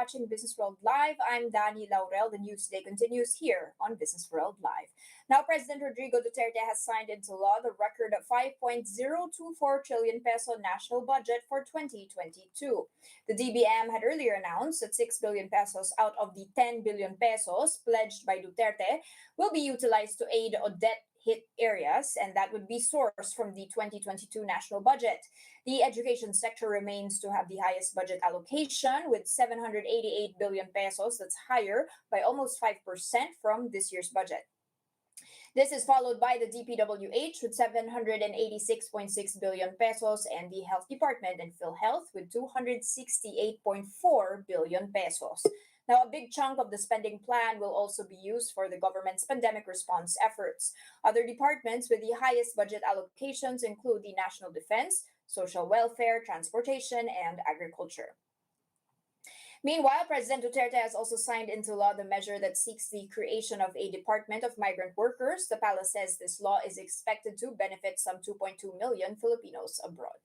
watching Business World Live. I'm Dani Laurel. The news today continues here on Business World Live. Now, President Rodrigo Duterte has signed into law the record 5.024 trillion peso national budget for 2022. The DBM had earlier announced that 6 billion pesos out of the 10 billion pesos pledged by Duterte will be utilized to aid debt hit areas, and that would be sourced from the 2022 national budget. The education sector remains to have the highest budget allocation with 788 billion pesos. That's higher by almost 5% from this year's budget. This is followed by the DPWH with 786.6 billion pesos and the Health Department and PhilHealth with 268.4 billion pesos. Now, a big chunk of the spending plan will also be used for the government's pandemic response efforts. Other departments with the highest budget allocations include the National Defense, Social Welfare, Transportation, and Agriculture. Meanwhile, President Duterte has also signed into law the measure that seeks the creation of a Department of Migrant Workers. The palace says this law is expected to benefit some 2.2 million Filipinos abroad.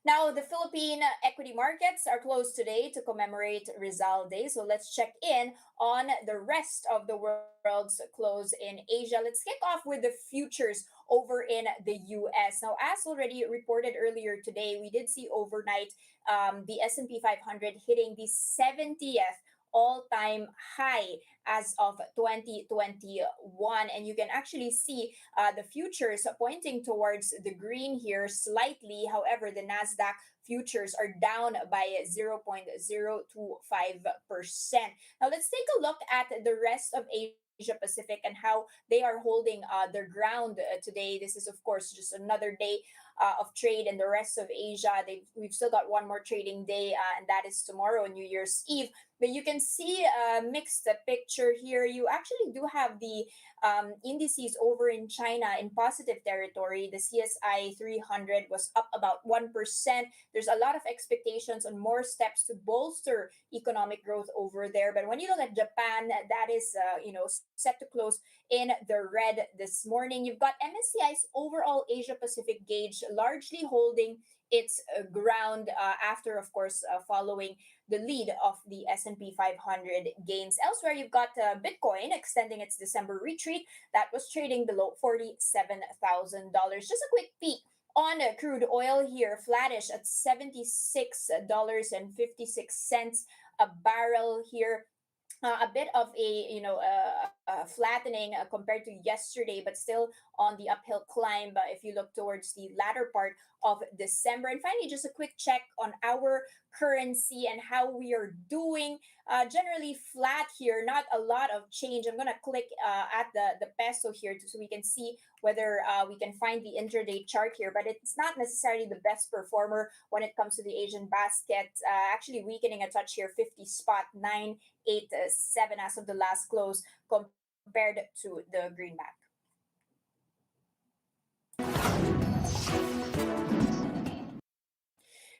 Now, the Philippine equity markets are closed today to commemorate Rizal Day. So let's check in on the rest of the world's close in Asia. Let's kick off with the futures over in the U.S. Now, as already reported earlier today, we did see overnight the S&P 500 hitting the 70th all-time high as of 2021, and you can actually see the futures pointing towards the green here slightly. However, the Nasdaq futures are down by 0.025%. Now let's take a look at the rest of Asia Pacific and how they are holding their ground today. This is, of course, just another day of trade in the rest of Asia. We've still got one more trading day, and that is tomorrow, New Year's Eve. But you can see a mixed picture here. You actually do have the indices over in China in positive territory. The CSI 300 was up about 1%. There's a lot of expectations on more steps to bolster economic growth over there. But when you look at Japan, that is set to close in the red this morning. You've got MSCI's overall Asia Pacific gauge largely holding its ground after, of course, following the lead of the S&P 500 gains. Elsewhere, you've got Bitcoin extending its December retreat. That was trading below $47,000. Just a quick peek on crude oil here, flattish at $76.56 a barrel here. A bit of a flattening compared to yesterday, but still on the uphill climb if you look towards the latter part of December. And finally, just a quick check on our currency and how we are doing. Generally flat here, not a lot of change. I'm going to click at the peso here so we can see whether we can find the intraday chart here, but it's not necessarily the best performer when it comes to the Asian basket. Actually weakening a touch here, 50 spot 987 as of the last close compared to the greenback.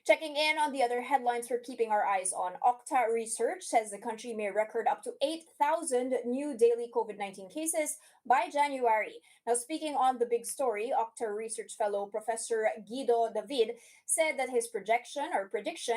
Checking in on the other headlines we're keeping our eyes on. Okta Research says the country may record up to 8,000 new daily COVID-19 cases by January. Now, speaking on the big story, Okta Research fellow Professor Guido David said that his prediction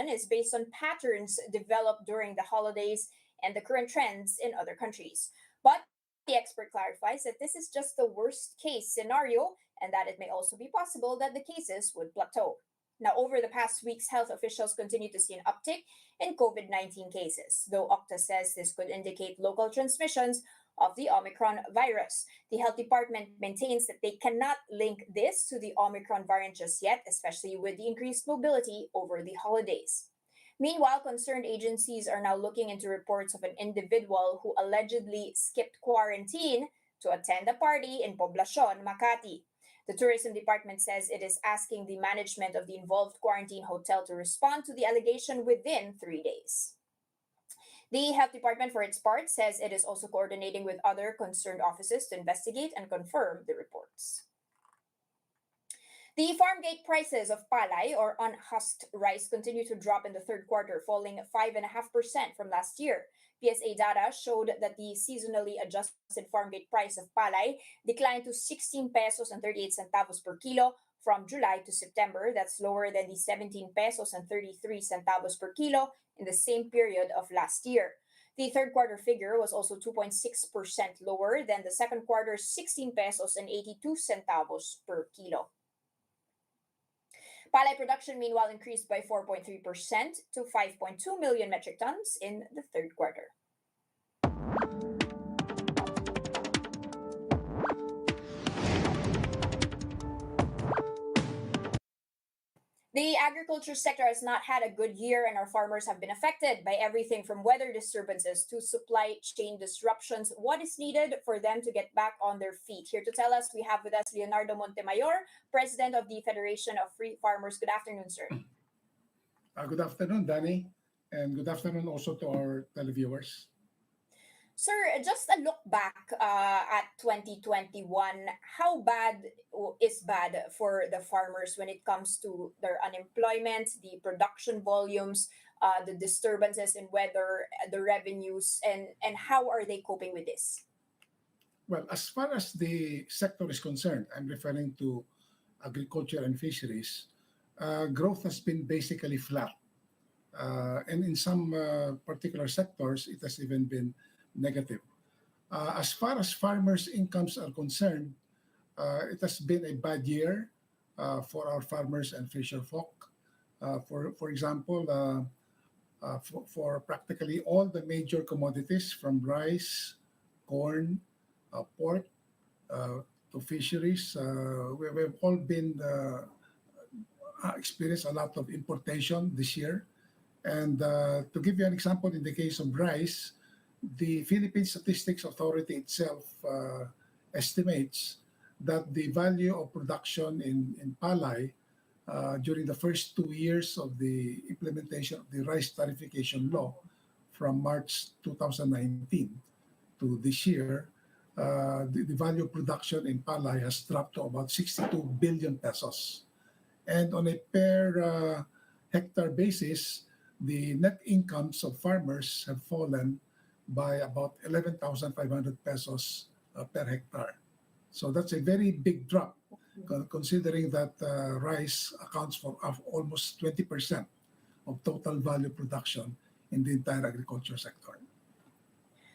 is based on patterns developed during the holidays and the current trends in other countries. But the expert clarifies that this is just the worst case scenario and that it may also be possible that the cases would plateau. Now, over the past weeks, health officials continue to see an uptick in COVID-19 cases, though Okta says this could indicate local transmissions of the Omicron virus. The health department maintains that they cannot link this to the Omicron variant just yet, especially with the increased mobility over the holidays. Meanwhile, concerned agencies are now looking into reports of an individual who allegedly skipped quarantine to attend a party in Poblacion, Makati. The tourism department says it is asking the management of the involved quarantine hotel to respond to the allegation within 3 days. The health department, for its part, says it is also coordinating with other concerned offices to investigate and confirm the reports. The farm gate prices of palay, or unhusked rice, continue to drop in the third quarter, falling 5.5% from last year. PSA data showed that the seasonally adjusted farm gate price of palay declined to 16 pesos and 38 centavos per kilo, from July to September. That's lower than the 17 pesos and 33 centavos per kilo in the same period of last year. The third quarter figure was also 2.6% lower than the second quarter's 16 pesos and 82 centavos per kilo. Palay production, meanwhile, increased by 4.3% to 5.2 million metric tons in the third quarter. The agriculture sector has not had a good year, and our farmers have been affected by everything from weather disturbances to supply chain disruptions. What is needed for them to get back on their feet? Here to tell us, we have with us Leonardo Montemayor, President of the Federation of Free Farmers. Good afternoon, sir. Good afternoon, Danny, and good afternoon also to our televiewers. Sir, just a look back at 2021, how bad is bad for the farmers when it comes to their unemployment, the production volumes, the disturbances in weather, the revenues, and how are they coping with this? Well, as far as the sector is concerned, I'm referring to agriculture and fisheries. Growth has been basically flat, and in some particular sectors, it has even been negative. As far as farmers' incomes are concerned, it has been a bad year for our farmers and fisher folk. For example, for practically all the major commodities from rice, corn, pork, to fisheries, we've all been experienced a lot of importation this year. And to give you an example, in the case of rice, the Philippine Statistics Authority itself estimates that the value of production in palay during the first 2 years of the implementation of the rice tariffication law from March 2019 to this year, the value of production in palay has dropped to about 62 billion pesos. And on a per hectare basis, the net incomes of farmers have fallen by about 11,500 pesos per hectare. So that's a very big drop, considering that rice accounts for almost 20% of total value production in the entire agriculture sector.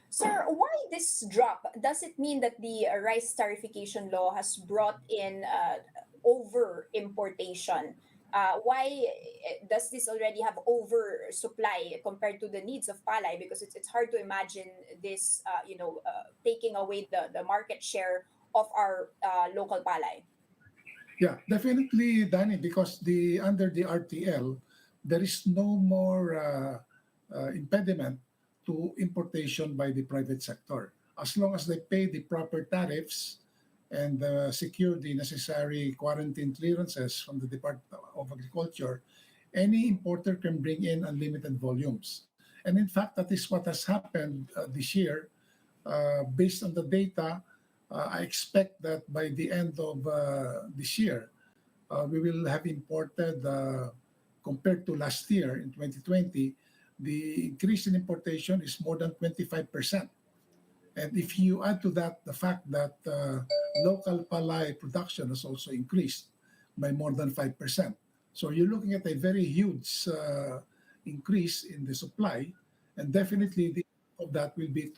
Sir, why this drop? Does it mean that the rice tariffication law has brought in over importation? Why does this already have oversupply compared to the needs of palay? Because it's hard to imagine this, taking away the market share of our local palay. Yeah, definitely, Danny, because under the RTL, there is no more impediment to importation by the private sector. As long as they pay the proper tariffs and secure the necessary quarantine clearances from the Department of Agriculture, any importer can bring in unlimited volumes. And in fact, that is what has happened this year. Based on the data, I expect that by the end of this year, we will have imported, compared to last year in 2020, the increase in importation is more than 25%. And if you add to that the fact that local palay production has also increased by more than 5%. So you're looking at a very huge increase in the supply, and definitely the of that will be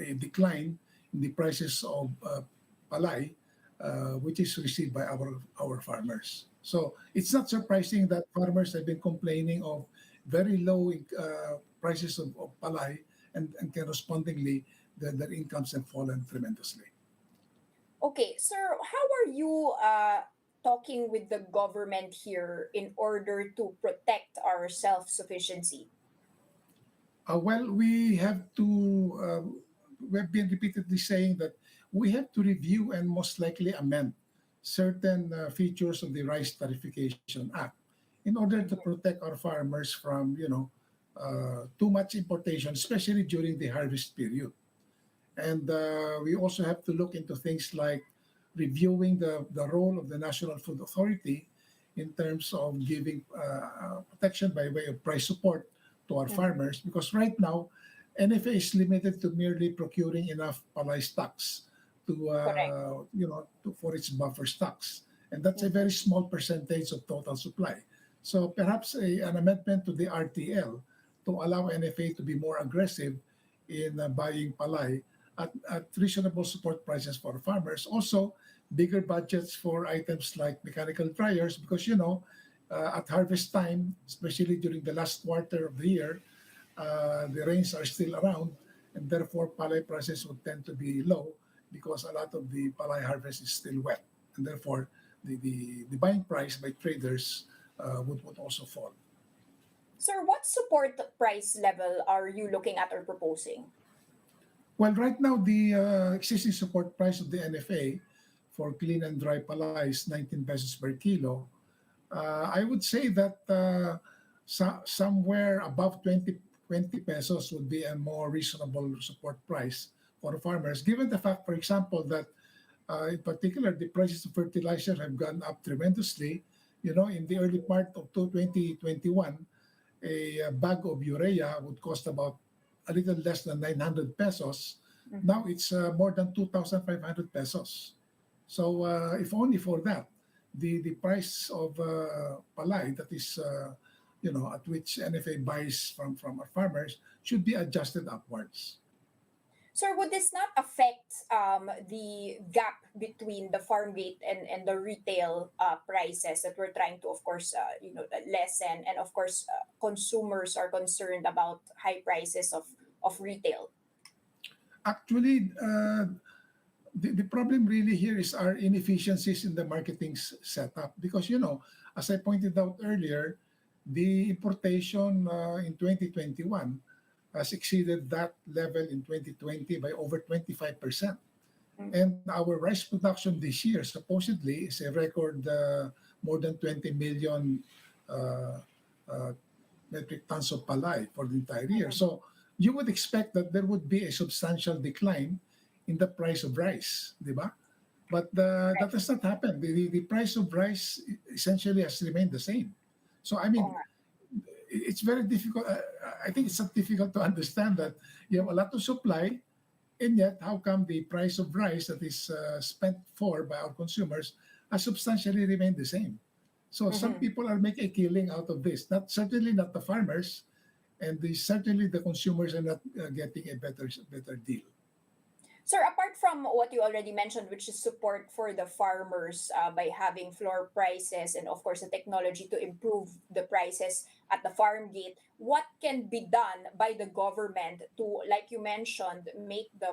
a decline in the prices of palay, which is received by our farmers. So it's not surprising that farmers have been complaining of very low prices of palay, and correspondingly, their incomes have fallen tremendously. Okay, sir, how are you talking with the government here in order to protect our self-sufficiency? Well, we've been repeatedly saying that we have to review and most likely amend certain features of the Rice Tariffication Act in order to protect our farmers from, too much importation, especially during the harvest period. And we also have to look into things like reviewing the role of the National Food Authority in terms of giving protection by way of price support to our farmers, because right now, NFA is limited to merely procuring enough palay stocks to Correct. for its buffer stocks, and that's a Mhm. very small percentage of total supply. So perhaps an amendment to the RTL to allow NFA to be more aggressive in buying palay at reasonable support prices for farmers. Also, bigger budgets for items like mechanical dryers, because at harvest time, especially during the last quarter of the year, the rains are still around, and therefore palay prices would tend to be low because a lot of the palay harvest is still wet, and therefore the buying price by traders would also fall. Sir, what support price level are you looking at or proposing? Well, right now the existing support price of the NFA for clean and dry palay is 19 pesos per kilo. I would say that somewhere above 20 pesos would be a more reasonable support price for farmers, given the fact, for example, that in particular the prices of fertilizer have gone up tremendously. In the early part of 2021, a bag of urea would cost about a little less than 900 pesos. Now Mhm. it's more than 2,500 pesos. So if only for that, the price of palay, that is, at which NFA buys from our farmers, should be adjusted upwards. Sir, would this not affect the gap between the farm gate and the retail prices that we're trying to, of course, lessen? And of course, consumers are concerned about high prices of retail. Actually, the problem really here is our inefficiencies in the marketing setup, because as I pointed out earlier, the importation in 2021 has exceeded that level in 2020 by over 25%. Mhm. And our rice production this year supposedly is a record more than 20 million uh, uh, metric tons of palay for the entire year. Mhm. So you would expect that there would be a substantial decline in the price of rice, di ba? But that Correct. has not happened. The price of rice essentially has remained the same. So I Oo mean, nga. it's very difficult. I think it's not difficult to understand that you have a lot of supply, and yet how come the price of rice that is spent for by our consumers has substantially remained the same? So some Mhm. people are making a killing out of this. Not certainly not the farmers, and certainly the consumers are not getting a better deal. Sir, apart from what you already mentioned, which is support for the farmers by having floor prices and, of course, the technology to improve the prices at the farm gate, what can be done by the government to, like you mentioned, make the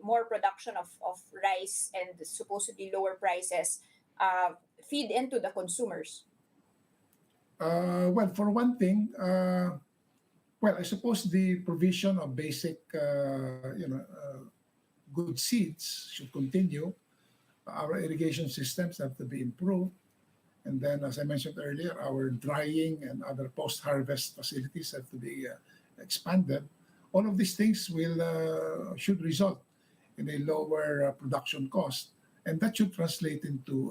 more production of rice and supposedly lower prices uh, feed into the consumers? Well, for one thing, well, I suppose the provision of basic, good seeds should continue. Our irrigation systems have to be improved. And then, as I mentioned earlier, our drying and other post-harvest facilities have to be expanded. All of these things will should result in a lower production cost, and that should translate into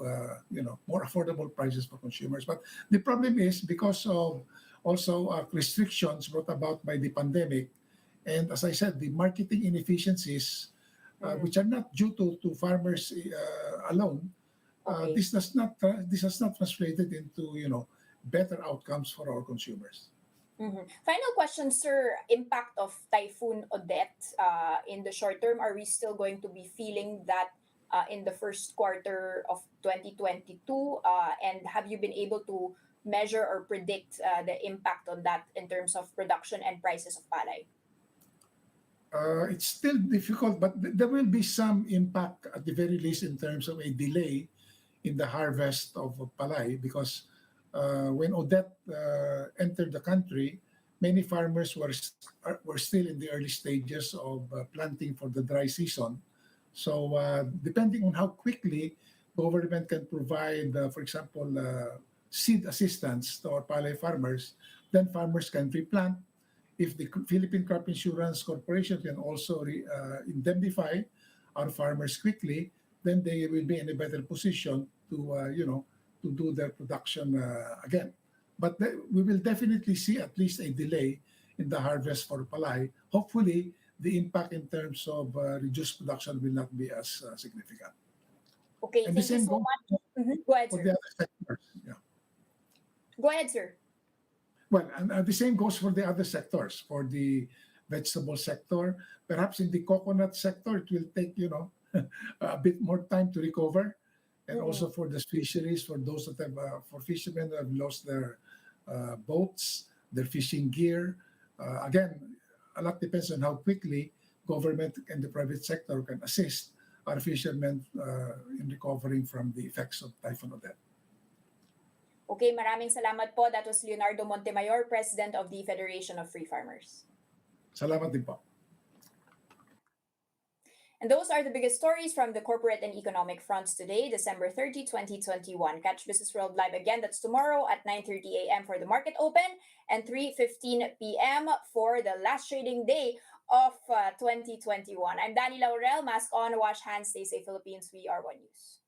more affordable prices for consumers. But the problem is because of also restrictions brought about by the pandemic, and as I said, the marketing inefficiencies, Mhm. which are not due to farmers alone. Okay. This has not translated into better outcomes for our consumers. Final question, sir. Impact of Typhoon Odette in the short term. Are we still going to be feeling that in the first quarter of 2022? And have you been able to measure or predict the impact on that in terms of production and prices of palay? It's still difficult, but there will be some impact at the very least in terms of a delay in the harvest of palay, because when Odette entered the country, many farmers were still in the early stages of planting for the dry season. So depending on how quickly government can provide, for example, seed assistance to our palay farmers, then farmers can replant. If the Philippine Crop Insurance Corporation can also indemnify our farmers quickly, then they will be in a better position to to do their production again. But we will definitely see at least a delay in the harvest for palay. Hopefully, the impact in terms of reduced production will not be as significant. Okay, And the thank you same so goes much. Go ahead, for sir. the other sectors. Yeah. Go ahead, sir. Well, and the same goes for the other sectors. For the vegetable sector, perhaps in the coconut sector, it will take a bit more time to recover, and Mm-mm. also for the fisheries, for those that have for fishermen that have lost their boats, their fishing gear. Again, a lot depends on how quickly government and the private sector can assist our fishermen in recovering from the effects of Typhoon Odette. Okay, maraming salamat po. That was Leonardo Montemayor, President of the Federation of Free Farmers. Salamat din po. And those are the biggest stories from the corporate and economic fronts today, December 30, 2021. Catch Business World Live again. That's tomorrow at 9:30 a.m. for the market open and 3:15 p.m. for the last trading day of 2021. I'm Danny Laurel. Mask on, wash hands, stay safe, Philippines. We are One News.